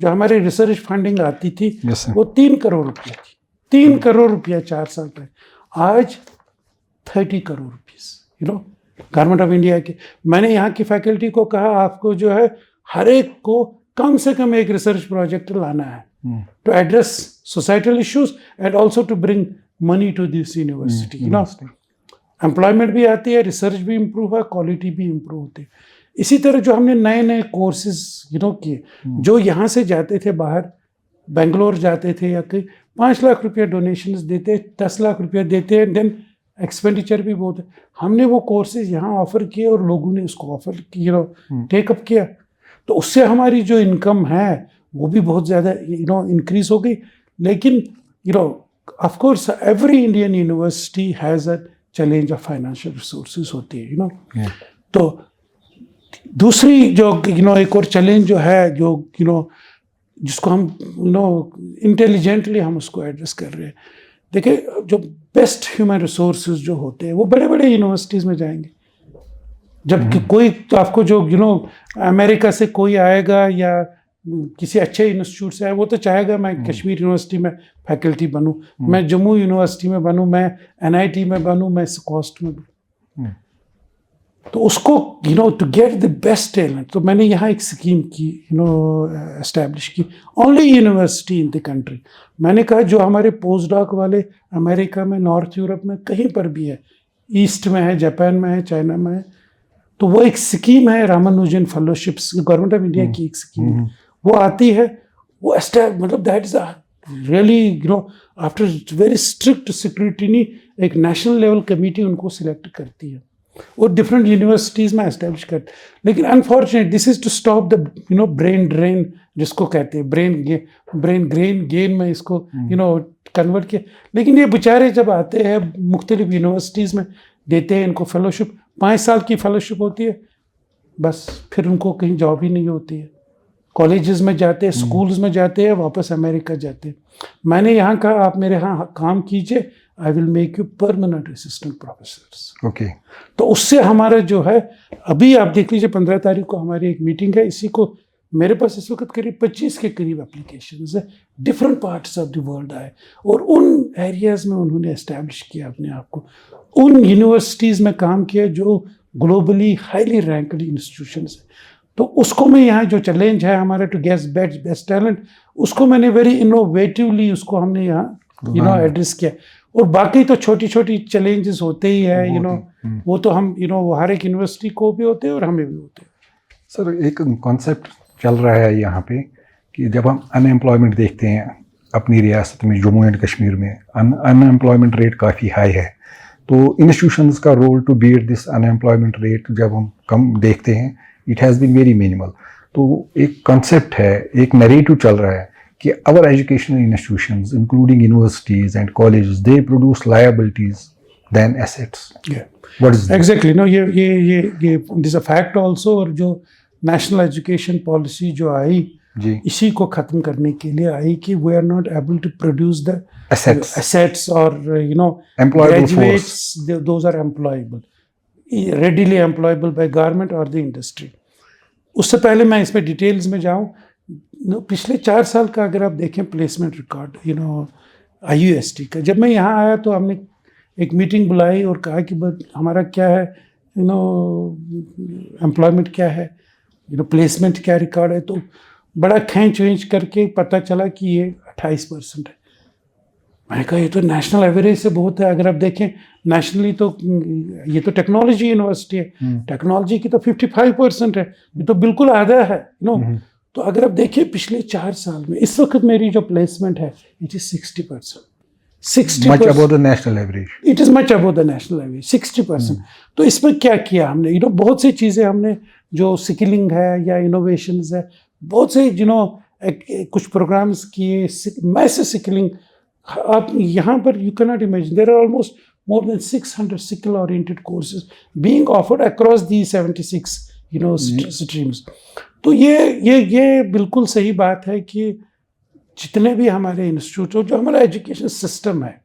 जो हमारी रिसर्च फंडिंग आती थी, वो 3 करोड़ रुपया थी। 3 करोड़ रुपया 4 साल पहले। आज 30 crore rupees, you know. Government of India के, मैंने यहाँ की फैकल्टी को कहा, आपको जो है हर एक को कम से कम एक रिसर्च प्रोजेक्ट लाना है to address societal issues and also to bring money to this university, you know. Employment भी आती है, रिसर्च भी इम्प्रूव है, क्वालिटी भी इम्प्रूव होती है। इसी तरह जो हमने नए नए कोर्सेज, यू नो, किए, जो यहाँ से जाते थे बाहर, बेंगलोर जाते थे या कहीं, 5 लाख रुपया डोनेशंस देते, 10 लाख रुपया देते, देन एक्सपेंडिचर भी बहुत है। हमने वो कोर्सेज यहाँ ऑफर किए और लोगों ने उसको ऑफर किया, यू नो, टेकअप किया। तो उससे हमारी जो इनकम है वो भी बहुत ज़्यादा, यू नो, इंक्रीज हो गई। लेकिन, you know, of course every Indian university has a challenge of financial resources होती है, यू नो। तो दूसरी जो, यू नो, एक और चैलेंज जो है, जो, यू नो, जिसको हम, यू नो, इंटेलिजेंटली हम उसको एड्रेस कर रहे हैं। देखिए, जो बेस्ट ह्यूमन रिसोर्सेज जो होते हैं वो बड़े बड़े यूनिवर्सिटीज़ में जाएंगे। जबकि कोई तो आपको जो, यू नो, अमेरिका से कोई आएगा या किसी अच्छे इंस्टीट्यूट से आए, वो तो चाहेगा मैं कश्मीर यूनिवर्सिटी में फैकल्टी बनूं, मैं जम्मू यूनिवर्सिटी में बनूं, मैं NIT में बनूं, मैं कॉस्ट में बनूं। तो उसको, you know, to get the best talent, तो मैंने यहाँ एक स्कीम की, यू नो, एस्टैब्लिश की, only university in the country. मैंने कहा जो हमारे पोस्ट डॉक वाले अमेरिका में, नॉर्थ यूरोप में कहीं पर भी है, ईस्ट में है, जापान में है, चाइना में है, तो वो एक स्कीम है, Ramanujan fellowships, government of India की एक स्कीम है। वो आती है, वो मतलब that is really, you know, after very strict security, एक नेशनल लेवल कमेटी उनको सिलेक्ट करती है और डिफरेंट यूनिवर्सिटीज़ में एस्टेब्लिश करते। लेकिन unfortunate this is to stop the, you know, brain drain, जिसको कहते हैं ब्रेन गेन में इसको, यू नो, कन्वर्ट किया। लेकिन ये बेचारे जब आते हैं मुख्तलिफ यूनिवर्सिटीज़ में, देते हैं इनको फेलोशिप, 5 साल की फेलोशिप होती है, बस फिर उनको कहीं जॉब ही नहीं होती है। कॉलेजेस में जाते हैं, स्कूल्स में जाते हैं, वापस अमेरिका जाते हैं। मैंने यहाँ कहा, आप मेरे यहाँ काम कीजिए, I will make you permanent assistant professors. Okay. तो उससे हमारा जो है, अभी आप देख लीजिए 15 तारीख को हमारी एक मीटिंग है, इसी को मेरे पास इस वक्त करीब 25 के करीब एप्लीकेशंस है, different parts of the world आए, और उन एरियाज में उन्होंने एस्टैब्लिश किया अपने आप को, उन यूनिवर्सिटीज़ में काम किया जो ग्लोबली हाईली रैंक्ड इंस्टीट्यूशंस है। तो उसको मैं यहाँ, जो चैलेंज है हमारा टू गेट बेस्ट टैलेंट, उसको मैंने वेरी इनोवेटिवली उसको हमने यहाँ, यू नो, एड्रेस किया। और बाकी तो छोटी छोटी चैलेंजेस होते ही है, यू नो, वो तो हम, यू नो, हर एक यूनिवर्सिटी को भी होते हैं और हमें भी होते हैं। सर, एक कॉन्सेप्ट चल रहा है यहाँ पे कि जब हम अनएम्प्लॉयमेंट देखते हैं अपनी रियासत में, जम्मू एंड कश्मीर में अनएम्प्लॉयमेंट रेट काफ़ी हाई है, तो इंस्टीट्यूशंस का role to beat this unemployment rate जब हम कम देखते हैं, it has been very minimal. तो एक कॉन्सेप्ट है, एक नैरेटिव चल रहा है कि our educational institutions, including universities and colleges, they produce liabilities than assets. Yeah. What is that? Exactly. No, ये this is a fact also। और जो national education policy जो आई, इसी को खत्म करने के लिए आई कि we are not able to produce the assets or, you know, graduates, those are employable, readily employable by government or the industry। उससे पहले मैं इसमें डिटेल्स में जाऊँ, पिछले 4 साल का अगर आप देखें placement record, you know, IUST का, जब मैं यहाँ आया तो हमने एक मीटिंग बुलाई और कहा कि हमारा क्या है, यू नो, एम्प्लॉयमेंट क्या है, यू नो, प्लेसमेंट क्या रिकॉर्ड है। तो बड़ा खींच वींच करके पता चला कि ये 28% है। मैंने कहा ये तो नेशनल एवरेज से बहुत है। अगर आप देखें नेशनली तो ये तो टेक्नोलॉजी यूनिवर्सिटी है, टेक्नोलॉजी की तो 55% है, ये तो बिल्कुल आधा है, यू नो। तो अगर आप देखिए पिछले 4 साल में, इस वक्त मेरी जो प्लेसमेंट है, it is 60%। 60% much above the national average. It is much above the national average, 60%। तो इसमें क्या किया हमने, यू नो, बहुत सी चीज़ें हमने, जो स्किलिंग है या इनोवेशंस है, बहुत से, यू नो, कुछ प्रोग्राम्स किए, मैसिव स्किलिंग। आप यहाँ पर you can not imagine, there are almost more than 600 skill-oriented courses being offered across these 76, streams. तो ये बिल्कुल सही बात है कि जितने भी हमारे इंस्टीट्यूट हो, जो हमारा एजुकेशन सिस्टम है,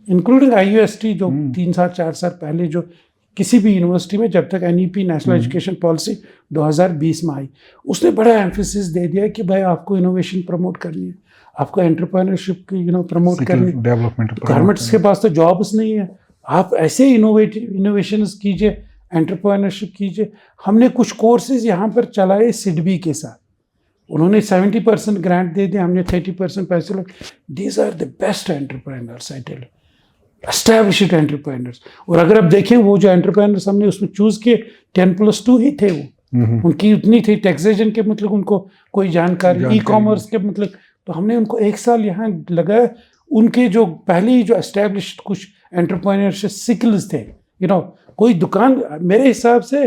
इंक्लूडिंग IUST, जो 3 साल 4 साल पहले जो किसी भी यूनिवर्सिटी में जब तक NEP नेशनल एजुकेशन पॉलिसी 2020 में आई, उसने बड़ा एम्फेसिस दे दिया कि भाई आपको इनोवेशन प्रमोट करनी है, आपको एंटरप्रेन्योरशिप की प्रमोट करनी है। गवर्नमेंट्स के पास तो जॉब्स नहीं है, आप ऐसे इनोवेशन कीजिए, एंटरप्रेन्योरशिप कीजिए। हमने कुछ कोर्सेज यहाँ पर चलाए सिडबी के साथ, उन्होंने 70% ग्रांट दे दिया, हमने 30% पैसे लगे। These are the best entrepreneurs, I tell you, established entrepreneurs. और अगर आप देखें वो जो एंटरप्रेन्योर्स हमने उसमें चूज किए 10+2 ही थे वो, उनकी उतनी थी टैक्सेशन के मतलब उनको कोई जानकारी, ई-कॉमर्स के मतलब, तो हमने उनको 1 साल यहाँ लगाया। उनके जो पहले जो एस्टैब्लिश्ड कुछ एंटरप्रेन्योरशिप स्किल्स थे, कोई दुकान, मेरे हिसाब से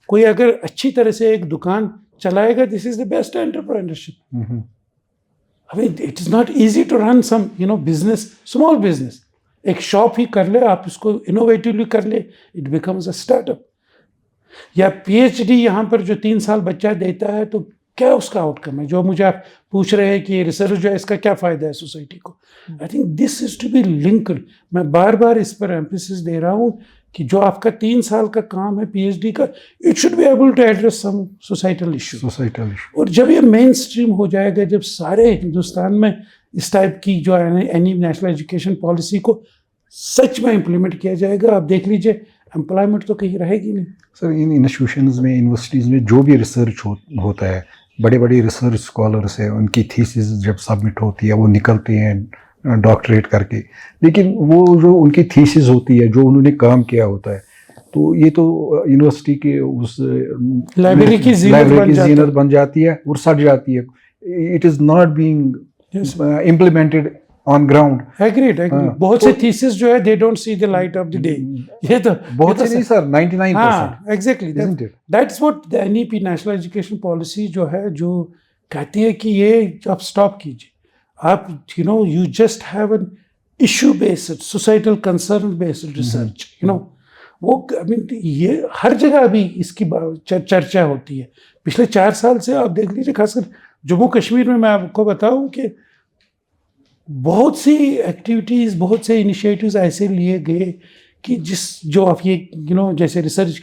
कोई अगर अच्छी तरह से एक दुकान चलाएगा, this is the best entrepreneurship. I mean it is not easy to run some business, small business. एक शॉप ही कर ले आप, इसको इनोवेटिवली कर ले, इट बिकम्स अ स्टार्टअप। या PhD यहाँ पर जो 3 साल बच्चा देता है, तो क्या उसका आउटकम है? जो मुझे आप पूछ रहे हैं कि रिसर्च जो है इसका क्या फ़ायदा है सोसाइटी को, I think this is to be linked. मैं बार बार इस पर एम्फेसिस दे रहा हूँ कि जो आपका 3 साल का काम है PhD का, it should be able to address some societal issue. और जब ये मेन स्ट्रीम हो जाएगा, जब सारे हिंदुस्तान में इस टाइप की जो नेशनल एजुकेशन पॉलिसी को सच में इम्प्लीमेंट किया जाएगा, आप देख लीजिए एम्प्लॉयमेंट तो कहीं रहेगी नहीं। सर, इन इंस्टीट्यूशंस में, यूनिवर्सिटीज़ में जो भी रिसर्च होता है, बड़े बड़े रिसर्च स्कॉलर्स हैं, उनकी थीसिस जब सबमिट होती है, वो निकलते हैं डॉक्टरेट करके, लेकिन वो जो उनकी थीसिस होती है, जो उन्होंने काम किया होता है, तो ये तो यूनिवर्सिटी के उस लाइब्रेरी की जीनत बन जाती है और सड़ जाती है। It is not being implemented on ground. Agreed. बहुत से थीसिस जो है, they don't see the light of the day. ये तो बहुत से नहीं sir, 99%। Exactly, that's what the NEP national education policy जो है, जो कहती है कि ये आप स्टॉप कीजिए, आप you just have an issue based, societal concern based research. वो आई मीन ये हर जगह अभी इसकी चर्चा होती है। पिछले 4 साल से आप देख लीजिए, खासकर जम्मू कश्मीर में मैं आपको बताऊं कि बहुत सी एक्टिविटीज़, बहुत से इनिशिएटिव्स ऐसे लिए गए कि जो आप ये जैसे रिसर्च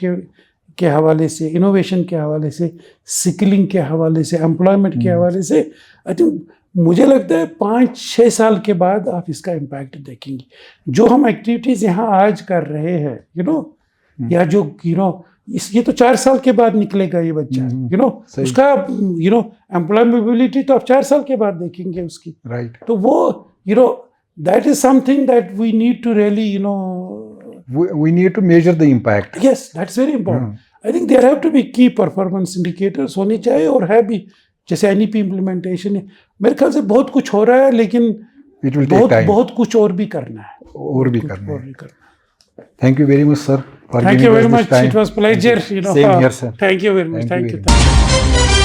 के हवाले से, इनोवेशन के हवाले से, स्किलिंग के हवाले से, एम्प्लॉयमेंट के हवाले से, आई थिंक मुझे लगता है 5-6 साल के बाद आप इसका इम्पैक्ट देखेंगे। जो हम एक्टिविटीज़ यहाँ आज कर रहे हैं, या जो ये तो 4 साल के बाद निकलेगा ये बच्चा, उसका एम्प्लॉयमेबिलिटी तो आप 4 साल के बाद देखेंगे उसकी, राइट। तो वो that is something that we need to really we need to measure the impact. Yes, that's very important. I think there have to be key performance indicators होने चाहिए, और है भी, जैसे NEP इम्प्लीमेंटेशन है, मेरे ख्याल से बहुत कुछ हो रहा है, लेकिन बहुत कुछ और भी करना है। Thank you very much, sir. Thank you very much. It was pleasure. Same here, sir. Thank you very much. Thank you.